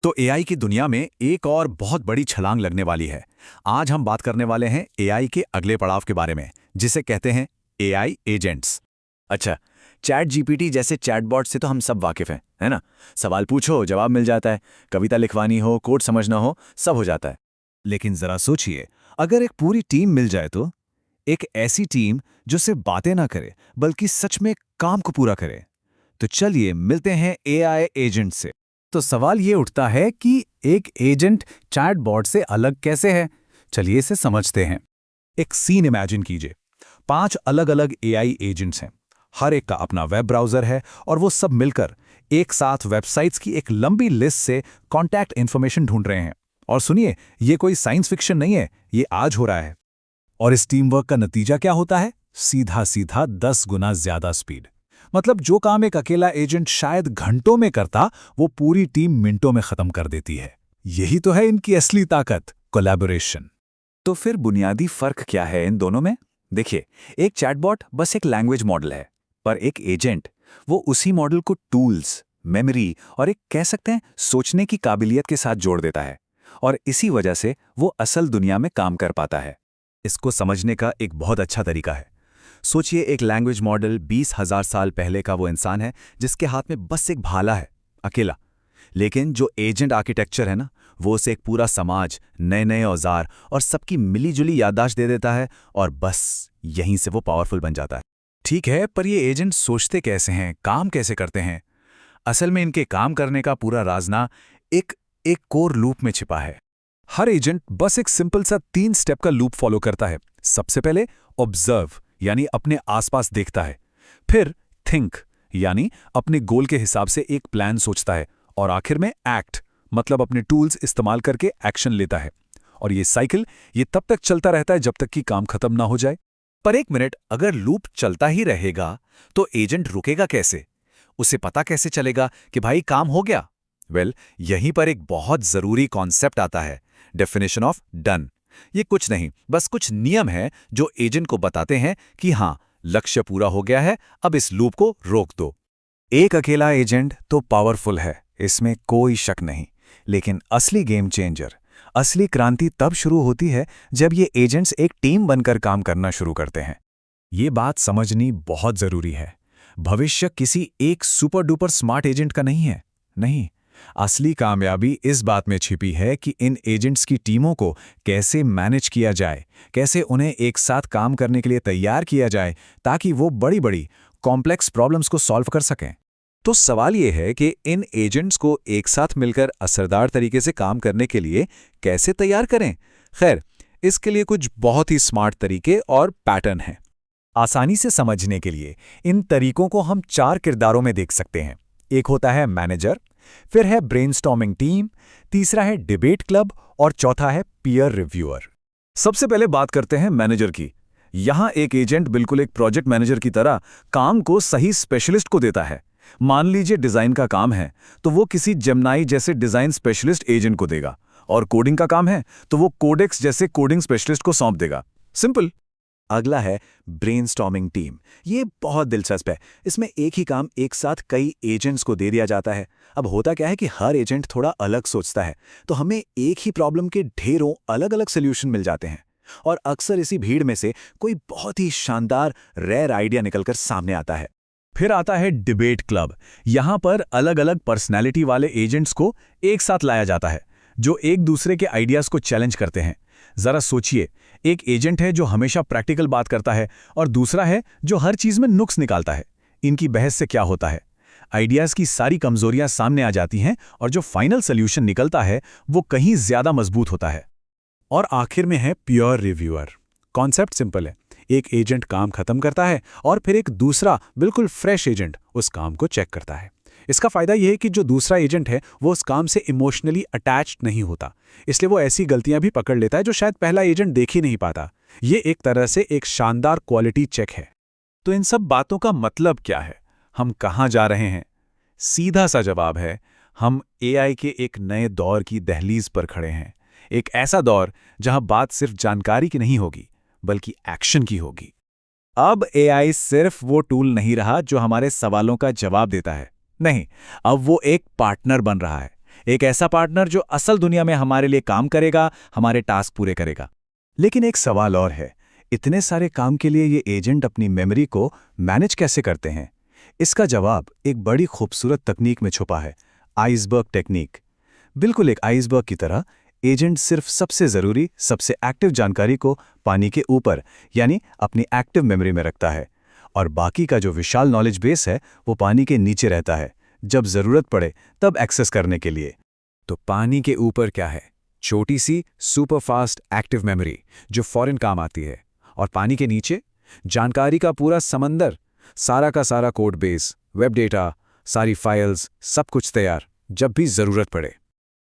तो एआई की दुनिया में एक और बहुत बड़ी छलांग लगने वाली है। आज हम बात करने वाले हैं एआई के अगले पड़ाव के बारे में, जिसे कहते हैं एआई एजेंट्स। अच्छा, चैट जीपीटी जैसे चैटबॉट से तो हम सब वाकिफ हैं, है ना? सवाल पूछो, जवाब मिल जाता है। कविता लिखवानी हो, कोड समझना हो, सब हो जाता है। लेकिन जरा सोचिए, अगर एक पूरी टीम मिल जाए तो एक ऐसी टीम जो सिर्फ बातें ना करे बल्कि सच में काम को पूरा करे। तो चलिए मिलते हैं एआई एजेंट से। तो सवाल ये उठता है कि एक एजेंट चैटबॉट से अलग कैसे है। चलिए इसे समझते हैं। एक सीन इमेजिन कीजिए। 5 अलग अलग एआई एजेंट्स हैं। हर एक का अपना वेब ब्राउज़र है और वो सब मिलकर एक साथ वेबसाइट्स की एक लंबी लिस्ट से कॉन्टैक्ट इन्फॉर्मेशन ढूंढ रहे हैं। और सुनिए, ये कोई साइंस फिक्शन नहीं है, ये आज हो रहा है। और इस टीम वर्क का नतीजा क्या होता है? सीधा सीधा 10 गुना ज्यादा स्पीड। मतलब जो काम एक अकेला एजेंट शायद घंटों में करता, वो पूरी टीम मिनटों में खत्म कर देती है। यही तो है इनकी असली ताकत, कोलैबोरेशन। तो फिर बुनियादी फर्क क्या है इन दोनों में? देखिए, एक चैटबॉट बस एक लैंग्वेज मॉडल है, पर एक एजेंट वो उसी मॉडल को टूल्स, मेमोरी और एक कह सकते हैं सोचने की काबिलियत के साथ जोड़ देता है। और इसी वजह से वो असल दुनिया में काम कर पाता है। इसको समझने का एक बहुत अच्छा तरीका है। सोचिए, एक लैंग्वेज मॉडल 20,000 साल पहले का वो इंसान है जिसके हाथ में बस एक भाला है, अकेला। लेकिन जो एजेंट आर्किटेक्चर है ना, वो उसे एक पूरा समाज, नए नए औजार और सबकी मिलीजुली याददाश्त दे देता है, और बस यहीं से वो पावरफुल बन जाता है। ठीक है, पर ये एजेंट सोचते कैसे हैं, काम कैसे करते हैं? असल में इनके काम करने का पूरा राजना एक एक कोर लूप में छिपा है। हर एजेंट बस एक सिंपल सा 3 स्टेप का लूप फॉलो करता है। सबसे पहले ऑब्जर्व, यानी अपने आसपास देखता है। फिर थिंक, यानी अपने गोल के हिसाब से एक प्लान सोचता है। और आखिर में एक्ट, मतलब अपने टूल्स इस्तेमाल करके एक्शन लेता है। और ये साइकिल ये तब तक चलता रहता है जब तक कि काम खत्म ना हो जाए। पर एक मिनट, अगर लूप चलता ही रहेगा तो एजेंट रुकेगा कैसे? उसे पता कैसे चलेगा कि भाई काम हो गया? यहीं पर एक बहुत जरूरी कॉन्सेप्ट आता है, डेफिनेशन ऑफ डन। ये कुछ नहीं, बस कुछ नियम है जो एजेंट को बताते हैं कि हाँ, लक्ष्य पूरा हो गया है, अब इस लूप को रोक दो। एक अकेला एजेंट तो पावरफुल है, इसमें कोई शक नहीं। लेकिन असली गेम चेंजर, असली क्रांति तब शुरू होती है जब ये एजेंट्स एक टीम बनकर काम करना शुरू करते हैं। ये बात समझनी बहुत जरूरी है। भविष्य किसी एक सुपर डुपर स्मार्ट एजेंट का नहीं है। नहीं, असली कामयाबी इस बात में छिपी है कि इन एजेंट्स की टीमों को कैसे मैनेज किया जाए, कैसे उन्हें एक साथ काम करने के लिए तैयार किया जाए ताकि वो बड़ी बड़ी कॉम्प्लेक्स प्रॉब्लम्स को सॉल्व कर सकें। तो सवाल ये है कि इन एजेंट्स को एक साथ मिलकर असरदार तरीके से काम करने के लिए कैसे तैयार करें? खैर, इसके लिए कुछ बहुत ही स्मार्ट तरीके और पैटर्न हैं। आसानी से समझने के लिए इन तरीकों को हम 4 किरदारों में देख सकते हैं। एक होता है मैनेजर, फिर है ब्रेनस्टॉर्मिंग टीम, तीसरा है डिबेट क्लब और चौथा है पीयर रिव्यूअर। सबसे पहले बात करते हैं मैनेजर की। यहां एक एजेंट बिल्कुल एक प्रोजेक्ट मैनेजर की तरह काम को सही स्पेशलिस्ट को देता है। मान लीजिए डिजाइन का काम है तो वो किसी जेमिनी जैसे डिजाइन स्पेशलिस्ट एजेंट को देगा, और कोडिंग का काम है तो वो कोडेक्स जैसे कोडिंग स्पेशलिस्ट को सौंप देगा। सिंपल। अगला है ब्रेनस्टॉर्मिंग टीम। ये बहुत दिलचस्प है। इसमें एक ही काम एक साथ कई एजेंट्स को दे दिया जाता है। अब होता क्या है कि हर एजेंट थोड़ा अलग सोचता है, तो हमें एक ही प्रॉब्लम के ढेरों अलग अलग सोल्यूशन मिल जाते हैं। और अक्सर इसी भीड़ में से कोई बहुत ही शानदार रेयर आइडिया निकलकर सामने आता है। फिर आता है डिबेट क्लब। यहां पर अलग अलग पर्सनैलिटी वाले एजेंट्स को एक साथ लाया जाता है जो एक दूसरे के आइडियाज को चैलेंज करते हैं। जरा सोचिए, एक एजेंट है जो हमेशा प्रैक्टिकल बात करता है और दूसरा है जो हर चीज में नुक्स निकालता है। इनकी बहस से क्या होता है? आइडियाज की सारी कमजोरियां सामने आ जाती हैं और जो फाइनल सोल्यूशन निकलता है वो कहीं ज्यादा मजबूत होता है। और आखिर में है प्योर रिव्यूअर। कॉन्सेप्ट सिंपल है। एक एजेंट काम खत्म करता है और फिर एक दूसरा बिल्कुल फ्रेश एजेंट उस काम को चेक करता है। इसका फायदा यह है कि जो दूसरा एजेंट है वो उस काम से इमोशनली अटैच्ड नहीं होता, इसलिए वो ऐसी गलतियां भी पकड़ लेता है जो शायद पहला एजेंट देख ही नहीं पाता। ये एक तरह से एक शानदार क्वालिटी चेक है। तो इन सब बातों का मतलब क्या है? हम कहां जा रहे हैं? सीधा सा जवाब है, हम एआई के एक नए दौर की दहलीज पर खड़े हैं। एक ऐसा दौर जहां बात सिर्फ जानकारी की नहीं होगी बल्कि एक्शन की होगी। अब एआई सिर्फ वो टूल नहीं रहा जो हमारे सवालों का जवाब देता है। नहीं, अब वो एक पार्टनर बन रहा है, एक ऐसा पार्टनर जो असल दुनिया में हमारे लिए काम करेगा, हमारे टास्क पूरे करेगा। लेकिन एक सवाल और है, इतने सारे काम के लिए ये एजेंट अपनी मेमोरी को मैनेज कैसे करते हैं? इसका जवाब एक बड़ी खूबसूरत तकनीक में छुपा है, आइसबर्ग टेक्निक। बिल्कुल एक आइसबर्ग की तरह एजेंट सिर्फ सबसे ज़रूरी, सबसे एक्टिव जानकारी को पानी के ऊपर यानी अपनी एक्टिव मेमोरी में रखता है, और बाकी का जो विशाल नॉलेज बेस है वो पानी के नीचे रहता है, जब ज़रूरत पड़े तब एक्सेस करने के लिए। तो पानी के ऊपर क्या है? छोटी सी सुपरफास्ट एक्टिव मेमोरी जो फौरन काम आती है, और पानी के नीचे जानकारी का पूरा समंदर, सारा का सारा कोड बेस, वेब डेटा, सारी फाइल्स, सब कुछ तैयार जब भी ज़रूरत पड़े।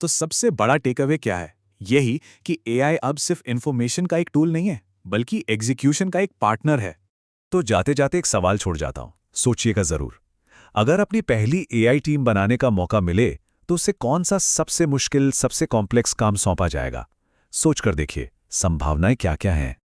तो सबसे बड़ा टेकअवे क्या है? यही कि एआई अब सिर्फ इन्फॉर्मेशन का एक टूल नहीं है, बल्कि एग्जीक्यूशन का एक पार्टनर है। तो जाते जाते एक सवाल छोड़ जाता हूं, सोचिएगा जरूर। अगर अपनी पहली एआई टीम बनाने का मौका मिले तो उसे कौन सा सबसे मुश्किल, सबसे कॉम्प्लेक्स काम सौंपा जाएगा? सोचकर देखिए, संभावनाएं क्या क्या हैं।